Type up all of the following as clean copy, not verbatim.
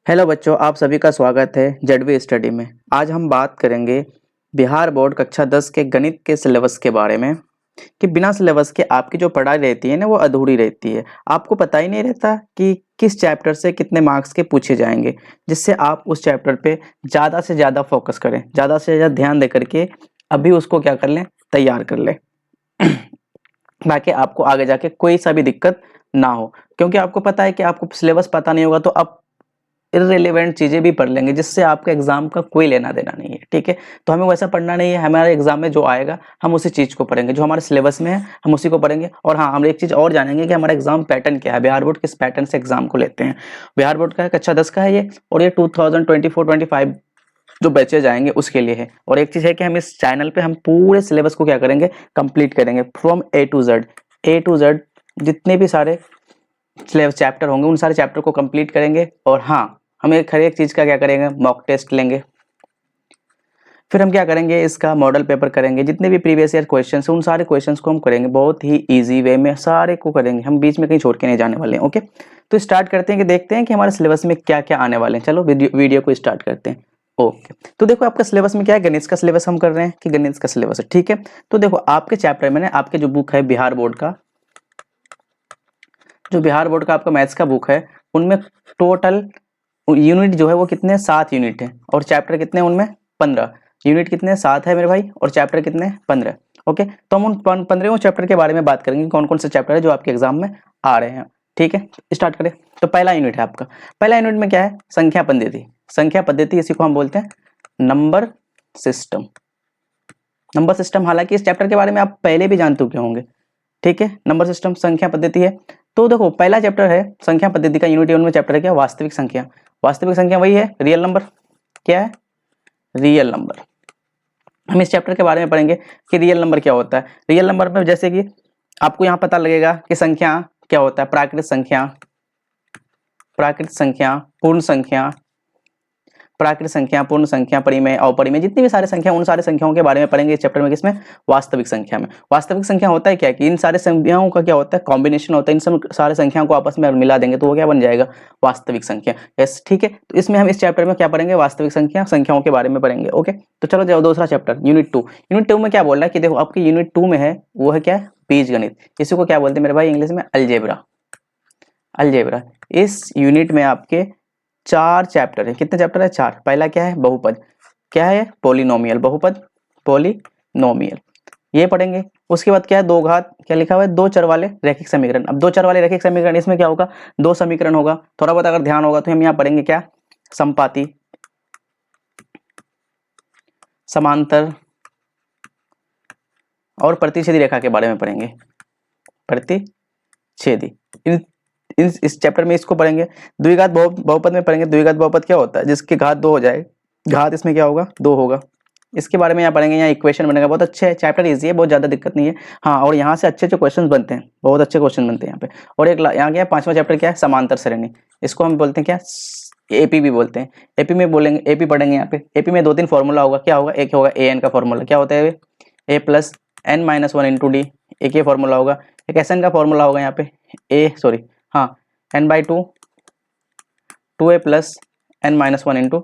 Hello बच्चों, आप सभी का स्वागत है जेडवी स्टडी में। आज हम बात करेंगे बिहार बोर्ड कक्षा 10 के गणित के सिलेबस के बारे में कि बिना सिलेबस के आपकी जो पढ़ाई रहती है ना वो अधूरी रहती है। आपको पता ही नहीं रहता कि किस चैप्टर से कितने मार्क्स के पूछे जाएंगे, जिससे आप उस चैप्टर पे ज़्यादा से ज़्यादा फोकस करें, ज़्यादा से ज़्यादा ध्यान दे करके अभी उसको क्या कर लें, तैयार कर लें ताकि आपको आगे जाके कोई सा भी दिक्कत ना हो। क्योंकि आपको पता है कि आपको सिलेबस पता नहीं होगा तो आप इररिलेवेंट चीज़ें भी पढ़ लेंगे, जिससे आपका एग्जाम का कोई लेना देना नहीं है। ठीक है, तो हमें वैसा पढ़ना नहीं है। हमारे एग्जाम में जो आएगा हम उसी चीज़ को पढ़ेंगे, जो हमारे सिलेबस में है हम उसी को पढ़ेंगे। और हाँ, हम एक चीज़ और जानेंगे कि हमारा एग्जाम पैटर्न क्या है, बिहार बोर्ड किस पैटर्न से एग्जाम को लेते हैं। बिहार बोर्ड का है, कक्षा 10 का है ये, और ये 2024-25 जो बैचेज आएंगे उसके लिए है। और एक चीज़ है कि हम इस चैनल पे हम पूरे सिलेबस को क्या करेंगे, कंप्लीट करेंगे फ्रॉम ए टू जेड जितने भी सारे चैप्टर होंगे उन सारे चैप्टर को कंप्लीट करेंगे। और हाँ, हम एक हर एक चीज़ का क्या करेंगे, मॉक टेस्ट लेंगे। फिर हम क्या करेंगे, इसका मॉडल पेपर करेंगे। जितने भी प्रीवियस ईयर क्वेश्चंस हैं उन सारे क्वेश्चंस को हम करेंगे बहुत ही इजी वे में, सारे को करेंगे हम, बीच में कहीं छोड़ के नहीं जाने वाले हैं। ओके, तो स्टार्ट करते हैं कि देखते हैं कि हमारे सिलेबस में क्या क्या आने वाले हैं। चलो वीडियो को स्टार्ट करते हैं। ओके, तो देखो आपका सिलेबस में क्या है, गणित का सिलेबस हम कर रहे हैं कि गणित का सिलेबस है। ठीक है, तो देखो आपके चैप्टर में ना, आपके जो बुक है बिहार बोर्ड का, जो बिहार बोर्ड का आपका मैथ्स का बुक है, उनमें टोटल यूनिट जो है वो कितने, 7 यूनिट है। और चैप्टर कितने हैं उनमें, 15। यूनिट कितने, 7 है मेरे भाई, और चैप्टर कितने, 15। ओके, तो हम उन 15 चैप्टर के बारे में बात करेंगे, कौन कौन से चैप्टर है जो आपके एग्जाम में आ रहे हैं। ठीक है, स्टार्ट करें। तो पहला यूनिट है आपका, पहला यूनिट में क्या है, संख्या पद्धति। संख्या पद्धति, इसी को हम बोलते हैं नंबर सिस्टम। नंबर सिस्टम, हालांकि इस चैप्टर के बारे में आप पहले भी जान चुके होंगे। ठीक है, नंबर सिस्टम संख्या पद्धति है। तो देखो पहला चैप्टर है संख्या पद्धति का, यूनिट 1 में चैप्टर है क्या, वास्तविक संख्या। वास्तविक संख्या वही है रियल नंबर। क्या है, रियल नंबर। हम इस चैप्टर के बारे में पढ़ेंगे कि रियल नंबर क्या होता है। रियल नंबर में जैसे कि आपको यहाँ पता लगेगा कि संख्या क्या होता है, प्राकृत संख्या, प्राकृत संख्या, पूर्ण संख्या, प्राकृत संख्या, पूर्ण संख्या, परिमेय, अपरिमेय, जितनी भी सारे संख्या, उन सारे संख्याओं के बारे में पढ़ेंगे इस चैप्टर में। किसमें, वास्तविक संख्या में। वास्तविक संख्या होता है क्या कि इन सारे संख्याओं का क्या होता है, कॉम्बिनेशन होता है। इन सब सारे संख्याओं को आपस में मिला देंगे तो वो क्या बन जाएगा, वास्तविक संख्या। यस, ठीक है, तो इसमें हम इस चैप्टर में क्या पढ़ेंगे, वास्तविक संख्या, संख्याओं के बारे में पढ़ेंगे। ओके, तो चलो जाओ दूसरा चैप्टर, यूनिट 2। यूनिट 2 में क्या बोल रहा है कि देखो आपके यूनिट 2 में है वो है क्या, बीज गणित। इसी को क्या बोलते हैं मेरे भाई इंग्लिश में, अलजेब्रा। अलजेब्रा। इस यूनिट में आपके 4 चैप्टर है। कितने चैप्टर है, 4। पहला क्या है, बहुपद। क्या है, पोलिनोमियल, बहुपद, पोलिनोमियल, ये पढ़ेंगे। उसके बाद क्या है, दो घात, क्या लिखा हुआ है, दो चर वाले रैखिक समीकरण। अब दो चर वाले रैखिक समीकरण, इसमें क्या होगा, दो समीकरण होगा। थोड़ा बहुत अगर ध्यान होगा तो हम यहाँ पढ़ेंगे क्या, समपाती, समांतर और प्रतिच्छेदी रेखा के बारे में पढ़ेंगे। प्रतिच्छेदी, इस चैप्टर में इसको पढ़ेंगे। द्विघात बहुपद में पढ़ेंगे। द्विघात बहुपद क्या होता है, जिसके घात 2 हो जाए, घात इसमें क्या होगा, 2 होगा। इसके बारे में यहाँ पढ़ेंगे। यहाँ इक्वेशन बनेगा, बहुत अच्छे है, चैप्टर इजी है, बहुत ज्यादा दिक्कत नहीं है। हाँ, और यहाँ से अच्छे अच्छे क्वेश्चन बनते हैं, बहुत अच्छे क्वेश्चन बनते हैं यहाँ पे। और एक यहाँ क्या है, 5वां चैप्टर क्या है, समांतर श्रेणी। इसको हम बोलते हैं क्या, एपी भी बोलते हैं। एपी में बोलेंगे, एपी पढ़ेंगे यहाँ पे। एपी में 2-3 फॉर्मूला होगा। क्या होगा, एक होगा ए एन का फॉर्मूला, क्या होता है, A plus N minus 1 into D, एक ये फॉर्मूला होगा। एक एस एन का फॉर्मूला होगा यहाँ पे, हाँ, n/2 2a plus N minus 1 into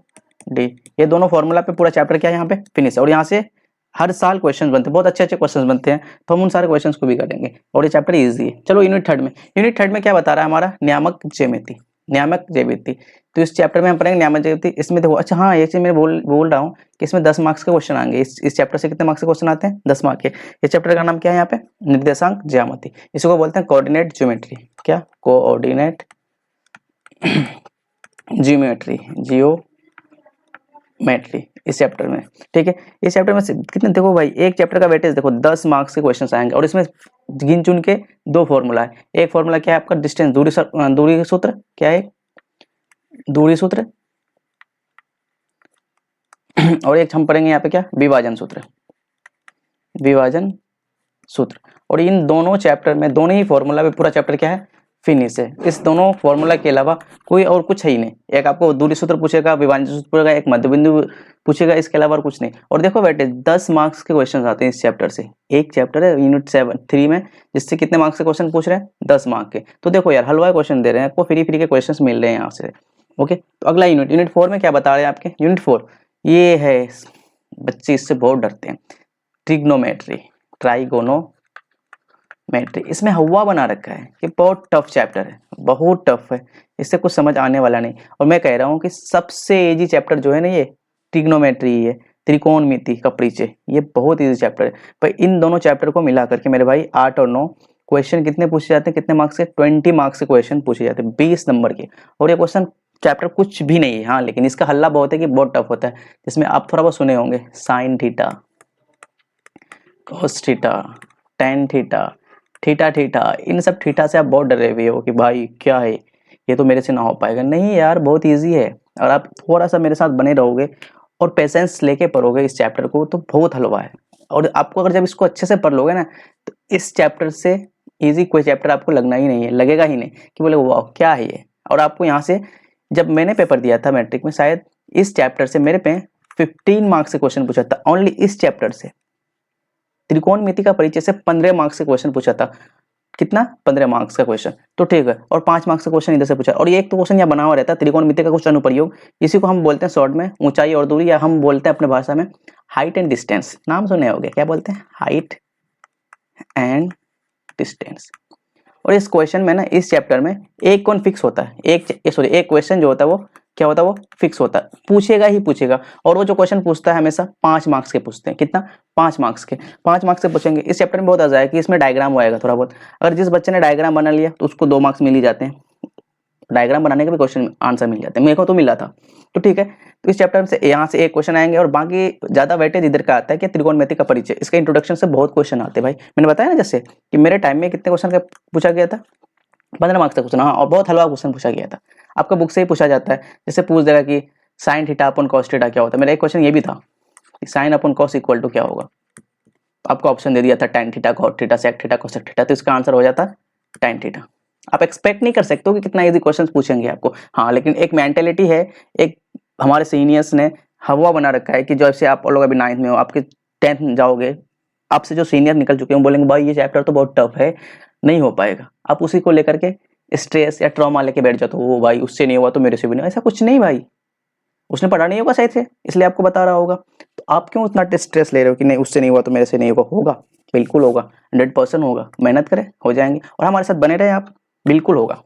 d. ये दोनों फॉर्मूला पे पूरा चैप्टर क्या है यहाँ पे फिनिश है। और यहाँ से हर साल क्वेश्चन बनते हैं, बहुत अच्छे अच्छे क्वेश्चन बनते हैं, तो हम उन सारे क्वेश्चंस को भी करेंगे। और ये चैप्टर इजी है। चलो यूनिट 3 में, यूनिट 3 में क्या बता रहा है हमारा, नियामक ज्यामिति। नियामक ज्यामिति, तो इस चैप्टर में हम पढ़ेंगे नियामक ज्यामिति। इसमें देखो, अच्छा हाँ, ये चीज मैं बोल रहा हूँ कि इसमें 10 मार्क्स के क्वेश्चन आएंगे। इस चैप्टर से कितने मार्क्स के क्वेश्चन आते हैं, 10 मार्क्स के। इस चैप्टर का नाम क्या है यहाँ पे, निर्देशांक ज्यामिति। इसको बोलते हैं कोऑर्डिनेट ज्योमेट्री। क्या, कोऑर्डिनेट जियोमेट्री, जियोमेट्री इस चैप्टर में। ठीक है, इस चैप्टर में कितने, देखो भाई एक चैप्टर का वेटेज देखो, 10 मार्क्स के क्वेश्चन आएंगे। और इसमें गिन चुन के 2 फॉर्मूला है। एक फॉर्मूला क्या है आपका, डिस्टेंस, दूरी सूत्र। क्या है, दूरी सूत्र। और एक हम पढ़ेंगे यहाँ पे क्या, विभाजन सूत्र, विभाजन सूत्र। और इन दोनों चैप्टर में, दोनों ही फॉर्मूला में पूरा चैप्टर क्या है, फिनिश है। इस दोनों फॉर्मूला के अलावा कोई और कुछ है ही नहीं। एक आपको दूरी सूत्र पूछेगा, विभाजन सूत्र पूछेगा, एक मध्य बिंदु पूछेगा, इसके अलावा और कुछ नहीं। और देखो बेटे 10 मार्क्स के क्वेश्चन आते हैं इस चैप्टर से। एक चैप्टर है यूनिट 3 में, जिससे कितने मार्क्स के क्वेश्चन पूछ रहे हैं, 10 मार्क्स के। तो देखो यार, हलवा क्वेश्चन दे रहे हैं आपको, फ्री के क्वेश्चन मिल रहे हैं यहाँ से। ओके, तो अगला यूनिट, यूनिट 4 में क्या बता रहे हैं आपके, यूनिट 4 ये है, बच्चे इससे बहुत डरते हैं, ट्रिग्नोमेट्री, ट्राइगोनोमेट्री। इसमें हवा बना रखा है, ये बहुत टफ चैप्टर है, बहुत टफ है, इससे कुछ समझ आने वाला नहीं। और मैं कह रहा हूँ कि सबसे इजी चैप्टर जो है ना ये ट्रिग्नोमेट्री है, त्रिकोणमिति का परिचय, ये बहुत इजी चैप्टर है। पर इन दोनों चैप्टर को मिला करके मेरे भाई 8 और 9 क्वेश्चन कितने पूछे जाते हैं, कितने मार्क्स के, 20 मार्क्स के क्वेश्चन पूछे जाते हैं, 20 नंबर के। और ये क्वेश्चन चैप्टर कुछ भी नहीं है, हाँ, लेकिन इसका हल्ला बहुत है कि बहुत टफ होता है, जिसमें आप थोड़ा बहुत सुने होंगे, sine theta, cos theta, tan theta, theta theta, इन सब थीटा से आप बहुत डरे हुए हो कि भाई क्या है ये, तो मेरे से ना हो पाएगा। नहीं यार, बहुत इजी है, और आप थोड़ा सा मेरे साथ बने रहोगे और पेशेंस लेके पढ़ोगे इस चैप्टर को, तो बहुत हलवा है। और आपको अगर जब इसको अच्छे से पढ़ लोगे ना, तो इस चैप्टर से इजी कोई चैप्टर आपको लगना ही नहीं है, लगेगा ही नहीं कि बोले वाह क्या है ये। और आपको यहाँ से, जब मैंने पेपर दिया था मैट्रिक में, शायद इस चैप्टर से मेरे पे 15 मार्क्स से क्वेश्चन पूछा था, ओनली इस चैप्टर से। त्रिकोणमिति का परिचय से 15 मार्क्स से क्वेश्चन पूछा था, कितना, 15 मार्क्स का क्वेश्चन, तो ठीक है। और 5 मार्क्स का क्वेश्चन इधर से पूछा, और ये एक तो क्वेश्चन यहाँ बना हुआ रहता है, त्रिकोणमिति का कुछ अनुप्रयोग, इसी को हम बोलते हैं शॉर्ट में ऊंचाई और दूरी, या हम बोलते हैं अपने भाषा में हाइट एंड डिस्टेंस। नाम सुने होंगे, क्या बोलते हैं, हाइट एंड डिस्टेंस। और इस क्वेश्चन में ना, इस चैप्टर में एक कौन फिक्स होता है, एक क्वेश्चन जो होता है वो क्या होता है, वो फिक्स होता है, पूछेगा ही पूछेगा। और वो जो क्वेश्चन पूछता है हमेशा 5 मार्क्स के पूछते हैं, कितना, 5 मार्क्स के, 5 मार्क्स से पूछेंगे। इस चैप्टर में बहुत आ जाएगा कि इसमें डायग्राम आएगा थोड़ा बहुत, अगर जिस बच्चे ने डायग्राम बना लिया तो उसको 2 मार्क्स मिल ही जाते हैं, डायग्राम बनाने के भी क्वेश्चन आंसर मिल जाते हैं, मेरे को तो मिला था, तो ठीक है। तो इस चैप्टर से यहाँ से एक क्वेश्चन आएंगे, और बाकी ज्यादा वेटेज इधर का आता है कि त्रिकोणमिति का परिचय, इसका इंट्रोडक्शन से बहुत क्वेश्चन आते हैं भाई। मैंने बताया ना जैसे कि मेरे टाइम में कितने क्वेश्चन का पूछा गया था, 15 मार्क्स का क्वेश्चन, हाँ, और बहुत हलवा क्वेश्चन पूछा गया था। आपका बुक से ही पूछा जाता है, जैसे पूछ देगा कि साइन थीटा अपन कॉस थीटा क्या होता है। मेरा एक क्वेश्चन ये भी था कि sine upon cos equal to क्या होगा, आपको ऑप्शन दे दिया था tan theta, cot theta, sec theta, cosec theta, तो इसका आंसर हो जाता tan थीटा। आप एक्सपेक्ट नहीं कर सकते हो कि कितना इजी क्वेश्चन पूछेंगे आपको, हाँ, लेकिन एक मेंटेलिटी है, एक हमारे सीनियर्स ने हवा बना रखा है कि जैसे आप लोग अभी 9th में हो, आपके 10th में जाओगे, आपसे जो सीनियर निकल चुके हैं बोलेंगे भाई ये चैप्टर तो बहुत टफ है, नहीं हो पाएगा। आप उसी को लेकर के स्ट्रेस या ट्रॉमा लेके बैठ जाते हो, वो भाई उससे नहीं हुआ तो मेरे से भी नहीं, ऐसा कुछ नहीं भाई, उसने पढ़ा नहीं होगा सही से, इसलिए आपको बता रहा होगा। तो आप क्यों उतना स्ट्रेस ले रहे हो कि नहीं उससे नहीं हुआ तो मेरे से नहीं होगा, होगा, बिल्कुल होगा, 100% होगा, मेहनत करें हो जाएंगे, और हमारे साथ बने रहे आप, बिल्कुल होगा,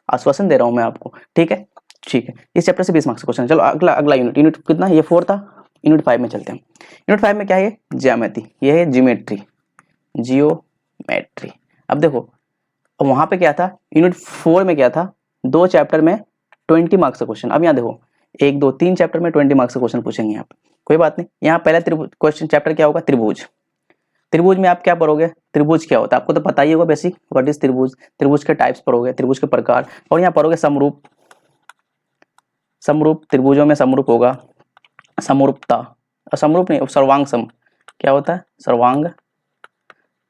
आश्वासन दे रहा हूँ मैं आपको, ठीक है। ठीक है, इस चैप्टर से 20 मार्क्स क्वेश्चन। चलो अगला यूनिट, यूनिट कितना, ये 4 था, यूनिट 5 में चलते हैं। यूनिट 5 में क्या है, ज्यामिति, ये है जियोमेट्री, जियोमेट्री। अब देखो वहां पे क्या था, यूनिट 4 में क्या था, 2 चैप्टर में 20 मार्क्स का क्वेश्चन। अब यहाँ देखो 1 2 3 चैप्टर में 20 मार्क्स का क्वेश्चन पूछेंगे यहाँ पे, कोई बात नहीं। यहाँ पहला क्वेश्चन चैप्टर क्या होगा, त्रिभुज। त्रिभुज में आप क्या पढ़ोगे, त्रिभुज क्या होता है आपको तो पता ही होगा, बेसिक व्हाट इज त्रिभुज, त्रिभुज के टाइप्स पढ़ोगे, त्रिभुज के प्रकार, और यहाँ पढ़ोगे समरूप, समरूप त्रिभुजों में समरूप होगा, समरूपता, समरूप नहीं, सर्वांग सम क्या होता है, सर्वांग।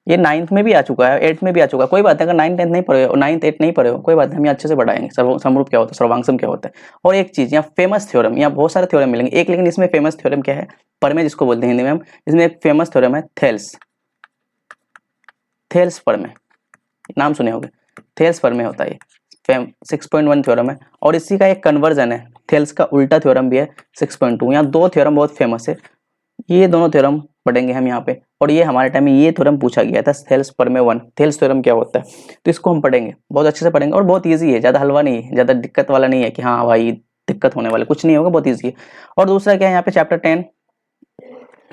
ये 9th में भी आ चुका है, 8th में भी आ चुका है, कोई बात नहीं, अगर 9th 10th नहीं पढ़े हो, 9th 8th नहीं पढ़े हो, कोई बात नहीं, हम अच्छे से पढ़ाएंगे समरूप क्या होता है, सर्वांगसम क्या होता है। और एक चीज यहाँ फेमस थ्योरम, यहाँ बहुत सारे थ्योरम मिलेंगे, एक लेकिन इसमें फेमस थ्योरम क्या है, परमे जिसको बोलते हैं हिंदी में हम, इसमें एक फेमस थ्योरम है थेल्स, थेल्स परमे, नाम सुने होंगे, थेल्स परमे होता है ये, 6.1 थ्योरम है। और इसी का एक कन्वर्जन है, थेल्स का उल्टा थ्योरम भी है 6.2। यहाँ 2 थ्योरम बहुत फेमस है, ये दोनों थ्योरम पढ़ेंगे हम यहाँ पे। और ये हमारे टाइम में ये थ्योरम पूछा गया था, थेल्स परमे 1, थेल्स थ्योरम क्या होता है, तो इसको हम पढ़ेंगे, बहुत अच्छे से पढ़ेंगे, और बहुत ईजी है, ज्यादा हलवा नहीं है, ज्यादा दिक्कत वाला नहीं है कि हाँ भाई दिक्कत होने वाले, कुछ नहीं होगा, बहुत ईजी है। और दूसरा क्या है यहाँ पे चैप्टर 10,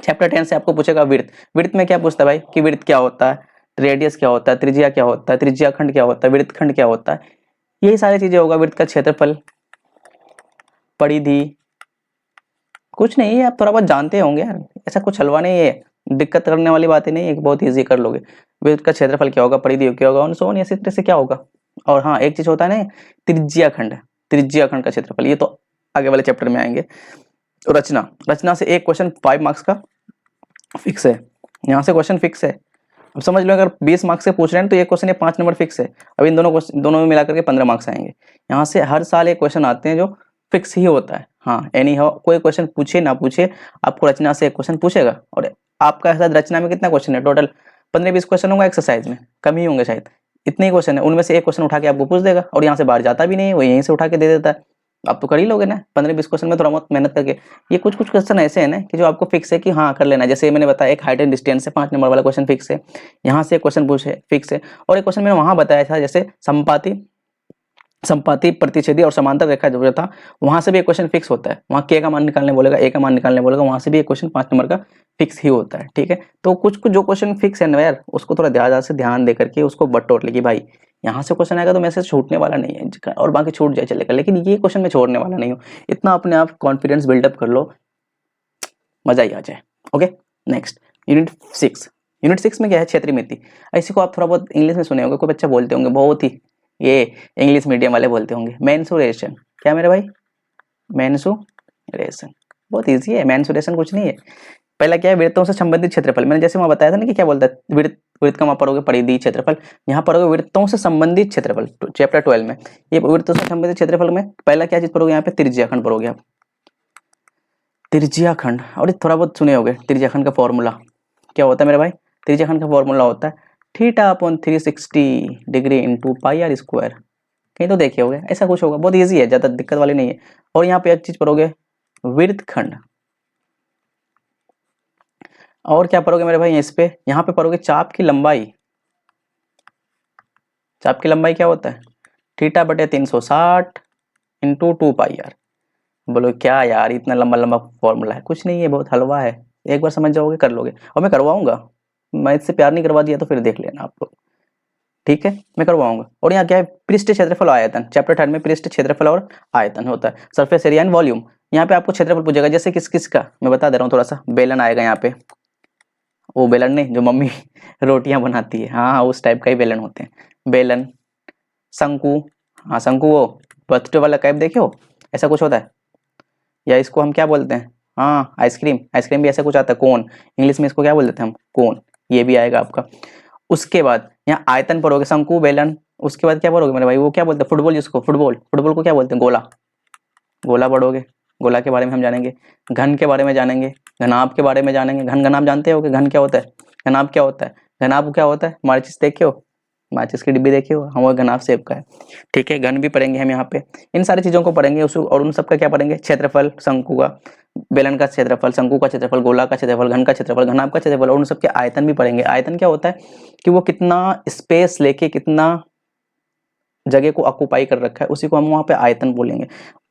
चैप्टर 10 से आपको पूछेगा विड्थ। विड्थ में क्या पूछता है भाई कि विड्थ क्या होता है, रेडियस क्या होता है, त्रिज्या क्या होता है, त्रिज्या खंड क्या होता है, विड्थ खंड क्या होता है, यही सारी चीजें होगा। विड्थ का क्षेत्रफल, परिधि, कुछ नहीं है, आप थोड़ा बहुत जानते होंगे यार, ऐसा कुछ हलवा नहीं है, दिक्कत करने वाली बातें नहीं है, बहुत ईजी कर लोगे। विड्थ का क्षेत्रफल क्या होगा, परिधि क्या होगा, सो इसी तरह से क्या होगा। और हाँ एक चीज होता है ना, त्रिज्या खंड, त्रिज्या खंड का क्षेत्रफल, ये तो आगे वाले चैप्टर में आएंगे। रचना, रचना से एक क्वेश्चन 5 मार्क्स का फिक्स है, यहाँ से क्वेश्चन फिक्स है। अब समझ लो अगर 20 मार्क्स से पूछ रहे हैं तो ये क्वेश्चन ये 5 नंबर फिक्स है। अब इन दोनों में मिलाकर के 15 मार्क्स आएंगे। यहाँ से हर साल एक क्वेश्चन आते हैं जो फिक्स ही होता है। हाँ एनी हाउ कोई क्वेश्चन पूछे ना पूछे, आपको रचना से एक क्वेश्चन पूछेगा। और आपका शायद रचना में कितना क्वेश्चन है, टोटल 15-20 क्वेश्चन होंगे, एक्सरसाइज में कम ही होंगे शायद, इतने ही क्वेश्चन है, उनमें से एक क्वेश्चन उठा के आपको पूछ देगा। और यहाँ से बाहर जाता भी नहीं है, वो यहीं से उठा के दे देता है। आप तो कर ही लोगे ना 15-20 क्वेश्चन में थोड़ा बहुत मेहनत करके। ये कुछ कुछ क्वेश्चन ऐसे हैं ना कि जो आपको फिक्स है कि हाँ कर लेना। जैसे मैंने बताया एक हाइट एंड डिस्टेंस है 5 नंबर वाला क्वेश्चन फिक्स है, यहाँ से क्वेश्चन पूछे फिक्स है। और एक क्वेश्चन मैंने वहाँ बताया था जैसे संपाति प्रतिच्छेदी और समांतर रेखा जो था वहां से भी एक क्वेश्चन फिक्स होता है। वहाँ के का मान निकालने बोलेगा, ए का मान निकालने बोलेगा, वहां से भी एक क्वेश्चन 5 नंबर का फिक्स ही होता है। ठीक है, तो कुछ कुछ जो क्वेश्चन फिक्स है ना यार उसको थोड़ा ध्यान से ध्यान दे करके उसको बटोर ले कि भाई यहाँ से क्वेश्चन आएगा तो मैसेज छूटने वाला नहीं है और बाकी छूट जाए चलेगा, लेकिन ये क्वेश्चन मैं छोड़ने वाला नहीं हूँ। इतना अपने आप कॉन्फिडेंस बिल्डअप कर लो, मजा ही आ जाए। ओके, नेक्स्ट यूनिट 6 में क्या है, क्षेत्रीय मिति। ऐसी को आप थोड़ा बहुत इंग्लिश में सुने होंगे, कोई बच्चा बोलते होंगे, बहुत ही ये इंग्लिश मीडियम वाले बोलते होंगे मेंसुरेशन। क्या मेरे भाई, मेंसुरेशन बहुत इजी है। मेंसुरेशन कुछ नहीं है, पहला क्या है वृत्तों से संबंधित क्षेत्रफल। मैंने जैसे वहां बताया था ना कि क्या बोलता है वृत्त का वहां पढ़ोगे परिधि क्षेत्रफल, यहाँ पढ़ोगे वृत्तों से संबंधित क्षेत्रफल चैप्टर 12 में। ये वृत्तों से संबंधित क्षेत्रफल में पहला क्या चीज पढ़ोगे, यहाँ पे त्रिज्याखंड पढ़ोगे आप, त्रिज्याखंड। और ये थोड़ा बहुत सुने होगे त्रिज्याखंड का फॉर्मूला क्या होता है मेरे भाई, त्रिज्याखंड का फॉर्मूला होता है theta upon 360 degree into pi r square. कहीं तो देखे होगे, ऐसा कुछ होगा, बहुत इजी है, ज्यादा दिक्कत वाली नहीं है। और यहाँ पे एक चीज पढ़ोगे वृत्तखंड। और क्या पढ़ोगे मेरे भाई, इस पे यहाँ पे पढ़ोगे चाप की लंबाई। चाप की लंबाई क्या होता है, थीटा बटे 360 इंटू 2 पाई आर। बोलो क्या यार इतना लंबा लंबा फॉर्मूला है, कुछ नहीं है, बहुत हलवा है, एक बार समझ जाओगे कर लोगे। और मैं करवाऊंगा, मैं इससे प्यार नहीं करवा दिया तो फिर देख लेना आप लोग, ठीक है, मैं करवाऊंगा। और यहाँ क्या है, पृष्ठ क्षेत्रफल आयतन, चैप्टर 3 में पृष्ठ क्षेत्रफल और आयतन होता है, सरफेस एरिया एंड वॉल्यूम। यहाँ पे आपको क्षेत्रफल पूछेगा, जैसे किस किस का मैं बता दे रहा हूँ थोड़ा सा। बेलन आएगा यहाँ पे, वो बेलन नहीं जो मम्मी रोटियां बनाती है, हाँ हाँ उस टाइप का ही बेलन होते हैं। बेलन, शंकु, हाँ शंकु वो बर्थडे वाला कैप देखे हो, ऐसा कुछ होता है। या इसको हम क्या बोलते हैं, हाँ आइसक्रीम, आइसक्रीम भी ऐसा कुछ आता है, कोन, इंग्लिश में इसको क्या बोल देते हैं हम, कोन, ये भी आएगा आपका। उसके बाद यहाँ आयतन पढ़ोगे, शंकु बेलन। उसके बाद क्या पढ़ोगे मेरे भाई, वो क्या बोलते हैं फुटबॉल, जिसको फुटबॉल, फुटबॉल को क्या बोलते हैं, गोला, गोला पढ़ोगे, गोला के बारे में हम जानेंगे। घन के बारे में जानेंगे, घनाभ के बारे में जानेंगे। घन घनाभ जानते हो कि घन क्या होता है, घनाभ क्या होता है, घनाभ क्या होता है, माचिस देखे हो, माचिस की डिब्बी देखी हो, हम वो घनाभ शेप का है। ठीक है, घन भी पढ़ेंगे हम यहाँ पे, इन सारी चीजों को पढ़ेंगे और उन सबका क्या पढ़ेंगे, क्षेत्रफल, शंकु का, बेलन का क्षेत्रफल, शंकु का क्षेत्रफल, गोला का क्षेत्रफल, घन का क्षेत्रफल, घनाभ का क्षेत्रफल, और उन सबके आयतन भी पढ़ेंगे। आयतन क्या होता है कि वो कितना स्पेस लेके कितना जगह को ऑक्यूपाई कर रखा है, उसी को हम वहाँ पे आयतन बोलेंगे।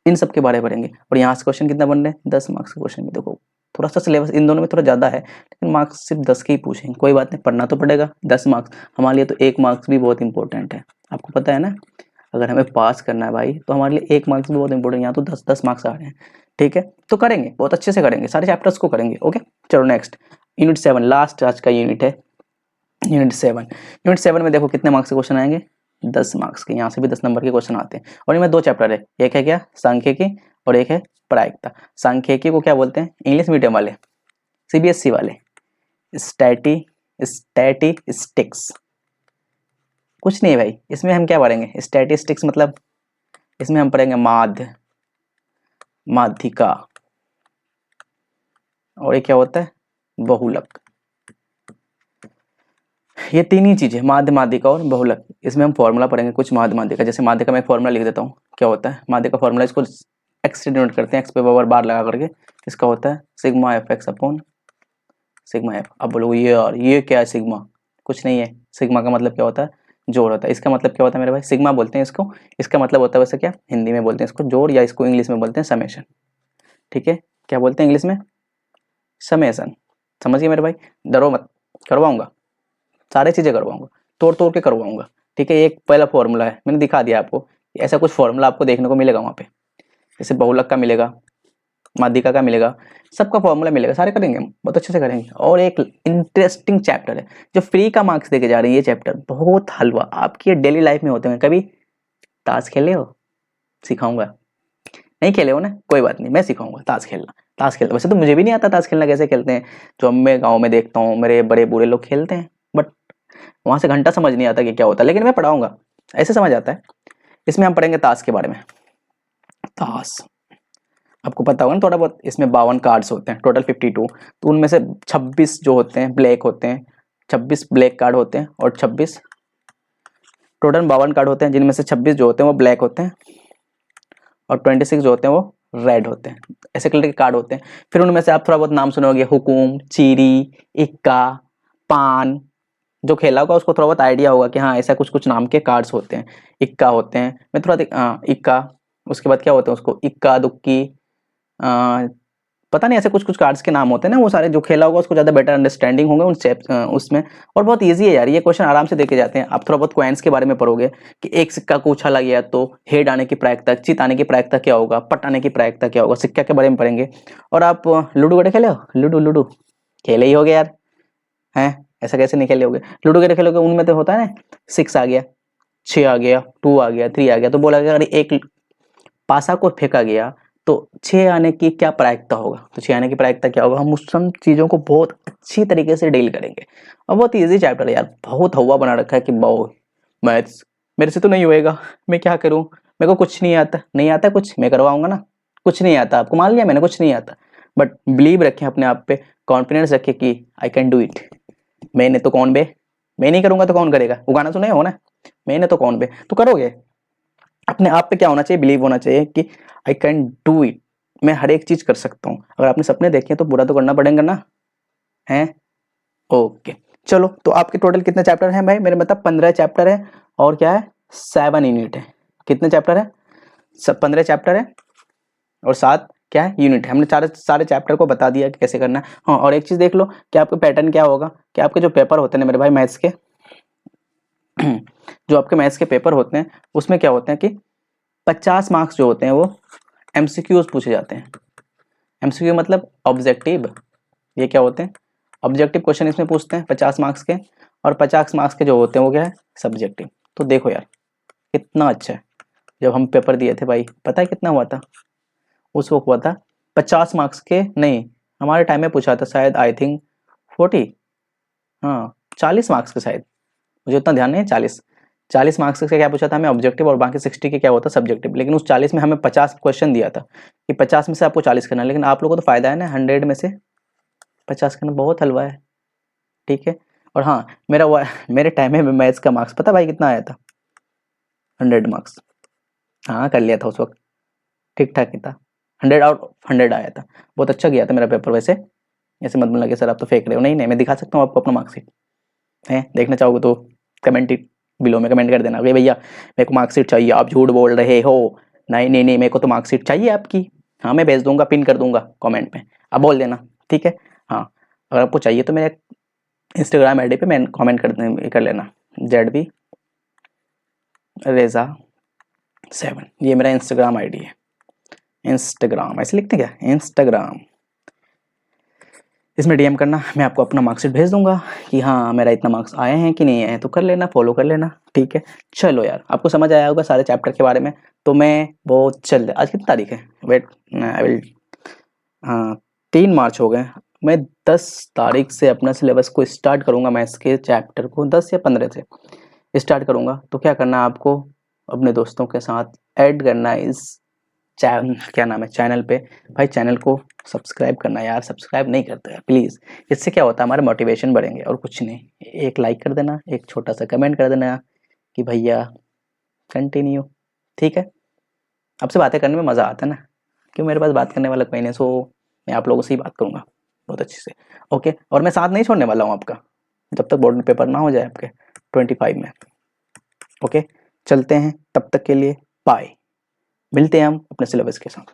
इन सब के बारे में पढ़ेंगे। और यहाँ से क्वेश्चन कितना बन रहे हैं, 10 मार्क्स के क्वेश्चन। देखो थोड़ा सा सिलेबस इन दोनों में थोड़ा ज्यादा है, लेकिन मार्क्स सिर्फ 10 के ही पूछेंगे, कोई बात नहीं, पढ़ना तो पड़ेगा। 10 मार्क्स हमारे लिए तो 1 मार्क्स भी बहुत इंपॉर्टेंट है, आपको पता है ना। अगर हमें पास करना है भाई तो हमारे लिए 1 मार्क्स भी बहुत इंपॉर्टेंट, यहाँ तो 10-10 मार्क्स आ रहे हैं। ठीक है, तो करेंगे, बहुत अच्छे से करेंगे, सारे चैप्टर्स को करेंगे। ओके चलो नेक्स्ट, यूनिट 7 लास्ट आज का यूनिट है, यूनिट 7 में देखो कितने मार्क्स के क्वेश्चन आएंगे, 10 मार्क्स के। यहाँ से भी 10 नंबर के क्वेश्चन आते हैं। और इनमें 2 चैप्टर है, एक है क्या सांख्यिकी और एक है प्रायिकता। सांख्यिकी को क्या बोलते हैं इंग्लिश मीडियम वाले, सीबीएसई वाले, स्टैटिस्टिक्स। कुछ नहीं है भाई, इसमें हम क्या पढ़ेंगे, स्टैटिस्टिक्स मतलब इसमें हम पढ़ेंगे माध्यिका, और ये क्या होता है बहुलक। ये 3 ही चीजें, माध्य, माध्यिका और बहुलक। इसमें हम फॉर्मूला पढ़ेंगे कुछ माध्य माध्यिका। जैसे माध्यिका में एक फॉर्मूला लिख देता हूँ, क्या होता है माध्य का फॉर्मूला, इसको एक्स से डिनोट करते हैं, एक्स पे पावर बार लगा करके। इसका होता है sigma F x upon sigma F. अब बोलो ये यार ये क्या है सिग्मा, कुछ नहीं है, सिग्मा का मतलब क्या होता है जोड़ होता है। इसका मतलब क्या होता है मेरे भाई, सिग्मा बोलते हैं इसको, इसका मतलब होता है वैसे क्या हिंदी में बोलते हैं इसको जोड़, या इसको इंग्लिश में बोलते हैं समेशन। ठीक है, क्या बोलते हैं इंग्लिश में, समेशन। समझिए मेरे भाई, डरो मत, करवाऊंगा, सारी चीजें करवाऊंगा, तोड़ तोड़ के करवाऊंगा। ठीक है, एक पहला फॉर्मूला है, मैंने दिखा दिया आपको, ऐसा कुछ फॉर्मूला आपको देखने को मिलेगा वहां पे, जैसे बहुलक का मिलेगा, माध्यिका का मिलेगा, सबका फॉर्मूला मिलेगा, सारे करेंगे हम, बहुत अच्छे से करेंगे। और एक इंटरेस्टिंग चैप्टर है जो फ्री का मार्क्स देके जा रही है, ये चैप्टर बहुत हलवा, आपकी डेली लाइफ में होते हैं। कभी ताश खेले हो, सिखाऊंगा, नहीं खेले हो ना, कोई बात नहीं, मैं सिखाऊंगा ताश खेलना। ताश खेलना वैसे तो मुझे भी नहीं आता ताश खेलना कैसे खेलते हैं, जो मैं गाँव में देखता हूँ मेरे बड़े बूढ़े लोग खेलते हैं, बट वहां से घंटा समझ नहीं आता कि क्या होता है, लेकिन मैं पढ़ाऊंगा, ऐसे समझ आता है। इसमें हम पढ़ेंगे ताश के बारे में। ताश आपको पता होगा ना थोड़ा बहुत, इसमें 52 कार्ड्स होते हैं टोटल 52, तो उनमें से 26 जो होते हैं ब्लैक होते हैं, 26 ब्लैक कार्ड होते हैं, और 26 टोटल 52 कार्ड होते हैं, जिनमें से 26 जो होते हैं वो ब्लैक होते हैं और 26 जो होते हैं वो रेड होते हैं। ऐसे कलर के कार्ड होते हैं। फिर उनमें से आप थोड़ा बहुत नाम सुने होंगे, हुकुम, चीरी, इक्का, पान। जो खेला होगा उसको थोड़ा बहुत आइडिया होगा कि हाँ ऐसा कुछ कुछ नाम के कार्ड्स होते हैं। इक्का होते हैं, मैं थोड़ा इक्का, उसके बाद क्या होते हैं उसको इक्का दुक्की, पता नहीं ऐसे कुछ कुछ कार्ड्स के नाम होते हैं ना, वो सारे जो खेला होगा उसको ज़्यादा बेटर अंडरस्टैंडिंग होगा उन उसमें। और बहुत ईजी है यार, ये क्वेश्चन आराम से देखे जाते हैं। आप थोड़ा बहुत कॉइन्स के बारे में पढ़ोगे कि एक सिक्का को उछाला गया तो हेड आने की प्रायिकता, चित आने की प्रायिकता क्या होगा, पट आने की प्रायिकता क्या होगा, सिक्का के बारे में पढ़ेंगे। और आप लूडो वगैरह खेले हो? लूडो लूडो खेले ही होगे यार, हैं? ऐसा कैसे नहीं खेले होगे? लूडो वगैरह खेलोगे, उनमें तो होता है ना 6 आ गया, 6 आ गया, 2 आ गया, 3 आ गया, तो बोला गया अरे एक पासा को फेंका गया तो 6 आने की क्या प्रायिकता होगा, तो 6 आने की प्रायिकता क्या होगा। हम उस सब चीज़ों को बहुत अच्छी तरीके से डील करेंगे। और बहुत ईजी चैप्टर है यार, बहुत हवा बना रखा है कि बहुत मैथ्स मेरे से तो नहीं होएगा, मैं क्या करूं, मेरे को कुछ नहीं आता। नहीं आता कुछ, मैं करवाऊंगा ना। कुछ नहीं आता आपको, मान लिया मैंने कुछ नहीं आता, बट बिलीव रखें अपने आप पे, कॉन्फिडेंस रखें कि आई कैन डू इट। मैंने तो कौन बे, मैं नहीं करूंगा तो कौन करेगा, वो गाना सुने हो ना, मैंने तो कौन बे, तो करोगे। अपने आप पे क्या होना चाहिए, बिलीव होना चाहिए कि आई कैन डू इट, मैं हर एक चीज कर सकता हूँ। अगर आपने सपने देखे तो पूरा तो करना पड़ेगा ना, है? ओके चलो, तो आपके टोटल कितने चैप्टर हैं भाई? मेरे मतलब 15 चैप्टर है और क्या है 7 यूनिट है। कितने चैप्टर है? सब 15 चैप्टर है और 7 क्या है यूनिट है। हमने सारे चैप्टर को बता दिया कि कैसे करना है। हाँ, और एक चीज देख लो कि आपका पैटर्न क्या होगा, कि आपके जो पेपर होते हैं मेरे भाई मैथ्स के जो आपके मैथ्स के पेपर होते हैं उसमें क्या होते हैं कि 50 मार्क्स जो होते हैं वो एमसीक्यूज पूछे जाते हैं। एमसीक्यू मतलब ऑब्जेक्टिव, ये क्या होते हैं ऑब्जेक्टिव क्वेश्चन इसमें पूछते हैं 50 मार्क्स के, और 50 मार्क्स के जो होते हैं वो क्या है सब्जेक्टिव। तो देखो यार कितना अच्छा है, जब हम पेपर दिए थे भाई पता है कितना हुआ था? उस वक्त हुआ था 50 मार्क्स के, नहीं हमारे टाइम में पूछा था शायद आई थिंक 40, हाँ 40 मार्क्स के शायद, मुझे उतना ध्यान नहीं है। 40 मार्क्स का क्या पूछा था हमें ऑब्जेक्टिव, और बाकी 60 के क्या होता सब्जेक्टिव। लेकिन उस 40 में हमें 50 क्वेश्चन दिया था कि 50 में से आपको 40 करना है। लेकिन आप लोगों को तो फायदा है ना, 100 में से 50 करना बहुत हलवा है, ठीक है। और हाँ मेरे टाइम में मैथ्स का मार्क्स पता भाई कितना आया था? 100 मार्क्स, हाँ कर लिया था उस वक्त, ठीक ठाक ही था, 100 आउट ऑफ 100 आया था। बहुत अच्छा गया था मेरा पेपर वैसे, ऐसे मत बोलना कि सर आप तो फेंक रहे हो। नहीं नहीं, मैं दिखा सकता हूँ आपको अपना मार्कशीट है, देखना चाहोगे तो कमेंट बिलो में कमेंट कर देना कि भैया मेरे को मार्कशीट चाहिए, आप झूठ बोल रहे हो। नहीं नहीं नहीं, मेरे को तो मार्कशीट चाहिए आपकी। हाँ मैं भेज दूंगा, पिन कर दूंगा कमेंट में, आप बोल देना, ठीक है। हाँ अगर आपको चाहिए तो मेरे इंस्टाग्राम आईडी पे मैं कमेंट कर लेना, ZB रेज़ा 7, ये मेरा इंस्टाग्राम आईडी है। इंस्टाग्राम ऐसे लिखते क्या, इंस्टाग्राम, इसमें डीएम करना, मैं आपको अपना मार्कशीट भेज दूंगा कि हाँ मेरा इतना मार्क्स आए हैं कि नहीं आए, तो कर लेना, फॉलो कर लेना, ठीक है। चलो यार आपको समझ आया होगा सारे चैप्टर के बारे में। तो मैं बहुत जल्द, आज कितनी तारीख है, वेट आई विल, हाँ 3 मार्च हो गए, मैं 10 तारीख से अपना सिलेबस को स्टार्ट करूँगा। मैथ्स के चैप्टर को 10 या 15 से स्टार्ट करूँगा। तो क्या करना है आपको, अपने दोस्तों के साथ ऐड करना है इस क्या नाम है चैनल पे। भाई चैनल को सब्सक्राइब करना यार, सब्सक्राइब नहीं करते यार प्लीज़। इससे क्या होता है हमारे मोटिवेशन बढ़ेंगे और कुछ नहीं। एक लाइक कर देना, एक छोटा सा कमेंट कर देना कि भैया कंटिन्यू, ठीक है। आपसे बातें करने में मज़ा आता है ना, क्यों मेरे पास बात करने वाला कोई नहीं, सो मैं आप लोगों से ही बात करूँगा बहुत अच्छे से। ओके, और मैं साथ नहीं छोड़ने वाला हूँ आपका जब तक बोर्ड पेपर ना हो जाए आपके 25 में। ओके चलते हैं, तब तक के लिए बाय, मिलते हैं हम अपने सिलेबस के साथ।